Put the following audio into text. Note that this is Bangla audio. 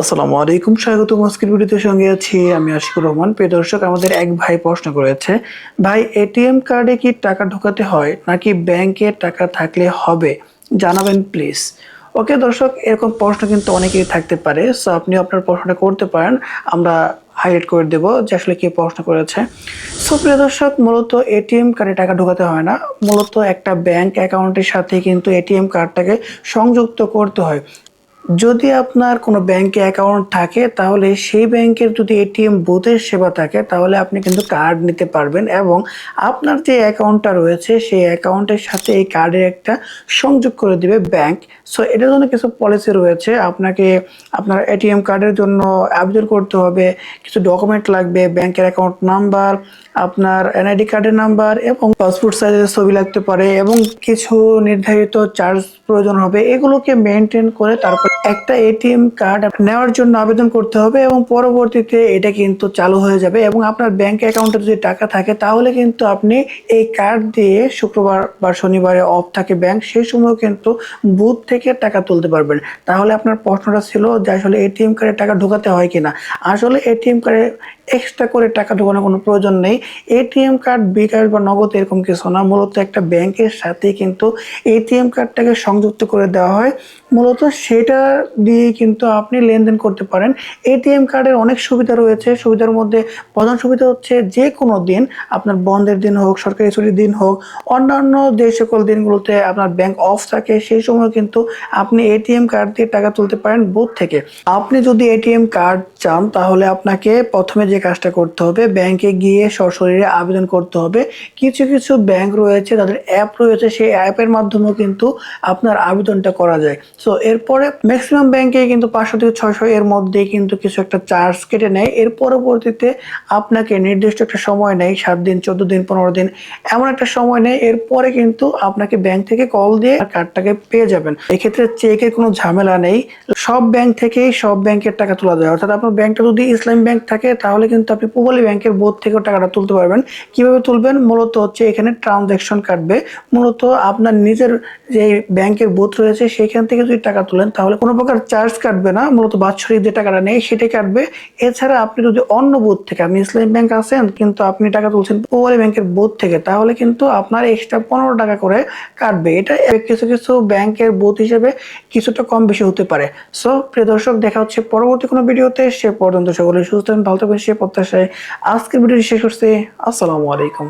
আসসালামু আলাইকুম, স্বাগতম। আজকের ভিডিওতে সঙ্গে আছি আমি আশিকুর রহমান। প্রিয় দর্শক, আমাদের এক ভাই প্রশ্ন করেছে, ভাই এটিএম কার্ডে কি টাকা ঢোকাতে হয় নাকি ব্যাংকে টাকা থাকলে হবে, জানাবেন প্লিজ। ওকে দর্শক, এরকম প্রশ্ন কিন্তু অনেকেই থাকতে পারে, সো আপনি আপনার প্রশ্নটা করতে পারেন, আমরা হাইলাইট করে দেব যে আসলে কি প্রশ্ন করেছে। সো প্রিয় দর্শক, মূলত এটিএম কার্ডে টাকা ঢোকাতে হয় না, মূলত একটা ব্যাংক অ্যাকাউন্টের সাথে কিন্তু এটিএম কার্ডটাকে সংযুক্ত করতে হয়। যদি আপনার কোনো ব্যাংকে অ্যাকাউন্ট থাকে তাহলে সেই ব্যাংকের যদি এটিএম বুথের সেবা থাকে তাহলে আপনি কিন্তু কার্ড নিতে পারবেন এবং আপনার যে অ্যাকাউন্টটা রয়েছে সেই অ্যাকাউন্টের সাথে এই কার্ডের একটা সংযোগ করে দিবে ব্যাংক। সো এটার জন্য কিছু পলিসি রয়েছে। আপনাকে আপনার এটিএম কার্ডের জন্য আবেদন করতে হবে, কিছু ডকুমেন্ট লাগবে, ব্যাংকের অ্যাকাউন্ট নাম্বার, আপনার এনআইডি কার্ডের নাম্বার এবং পাসপোর্ট সাইজের ছবি লাগতে পারে এবং কিছু নির্ধারিত চার্জ প্রয়োজন হবে। এগুলোকে মেনটেন করে তারপর একটা এটিএম কার্ড নেওয়ার জন্য আবেদন করতে হবে এবং পরবর্তীতে এটা কিন্তু চালু হয়ে যাবে এবং আপনার ব্যাংক অ্যাকাউন্টে যদি টাকা থাকে তাহলে কিন্তু আপনি এই কার্ড দিয়ে শুক্রবার বা শনিবারে অফ থাকে ব্যাংক, সেই সময় কিন্তু বুথ থেকে টাকা তুলতে পারবেন। তাহলে আপনার প্রশ্নটা ছিল যে আসলে এটিএম কার্ডে টাকা ঢোকাতে হয় কিনা। আসলে এটিএম কার্ডে এক্সট্রা করে টাকা ঢোকানোর কোনো প্রয়োজন নেই। এটিএম কার্ড বিকাশ বা নগদ এরকম কিছু না, মূলত একটা ব্যাংকের সাথে কিন্তু এটিএম কার্ডটাকে সংযুক্ত করে দেওয়া হয়। মূলত সেটা দিয়ে কিন্তু আপনি লেনদেন করতে পারেন। এটিএম কার্ডের অনেক সুবিধা রয়েছে। সুবিধার মধ্যে প্রধান সুবিধা হচ্ছে যে কোনো দিন, আপনার বন্ধের দিন হোক, সরকারি ছুটির দিন হোক, অন্যান্য যে সকল দিনগুলোতে আপনার ব্যাংক অফ থাকে সেই সময় কিন্তু আপনি এটিএম কার্ড দিয়ে টাকা তুলতে পারেন বুথ থেকে। আপনি যদি এটিএম কার্ড চান তাহলে আপনাকে প্রথমে যে কাজটা করতে হবে, ব্যাংকে গিয়ে সশরীরে আবেদন করতে হবে। কিছু কিছু ব্যাংক রয়েছে, তাদের অ্যাপ রয়েছে, সেই অ্যাপের মাধ্যমেও কিন্তু আপনার আবেদনটা করা যায়। সো এরপরে ম্যাক্সিমাম ব্যাংকে কিন্তু 500 থেকে 600 এর মধ্যে কিন্তু কিছু একটা চার্জ কেটে নেয়। এর পরবর্তীতে আপনাকে নির্দিষ্ট একটা সময় নেয়, 7 দিন, 14 দিন, 15 দিন, এমন একটা সময় নেয়। এরপরে কিন্তু আপনাকে ব্যাংক থেকে কল দিয়ে কার্ডটাকে পেয়ে যাবেন। এক্ষেত্রে চেকের কোনো ঝামেলা নেই। সব ব্যাংক থেকেই সব ব্যাংকের টাকা তোলা যায়। অর্থাৎ আপনার ব্যাংকটা যদি ইসলামী ব্যাংক থাকে তাহলে কিন্তু আপনি পূবালী ব্যাংকের বোধ থেকেও টাকাটা তুলতে পারবেন। কিভাবে তুলবেন? মূলত হচ্ছে এখানে ট্রানজ্যাকশন কাটবে। মূলত আপনার নিজের যে ব্যাংকের বুথ রয়েছে সেখান থেকে যদি টাকা তোলেন তাহলে কোনো প্রকার চার্জ কাটবে না, মূলত বাৎসরিক যে টাকাটা নেই সেটাই কাটবে। এছাড়া আপনি যদি অন্য বুথ থেকে, আপনি ইসলামী ব্যাংক আছেন কিন্তু আপনি টাকা তুলছেন পূবালী ব্যাংকের বুথ থেকে, তাহলে কিন্তু আপনার এক্সট্রা 15 টাকা করে কাটবে। এটা কিছু কিছু ব্যাংকের বুথ হিসেবে কিছুটা কম বেশি হতে পারে। সো প্রিয় দর্শক, দেখা হচ্ছে পরবর্তী কোনো ভিডিওতে। সে পর্যন্ত সকলে সুস্থ থাকবেন, ভালো থাকবেন সে প্রত্যাশায় আজকের ভিডিওটি শেষ করছি। আসসালামু আলাইকুম।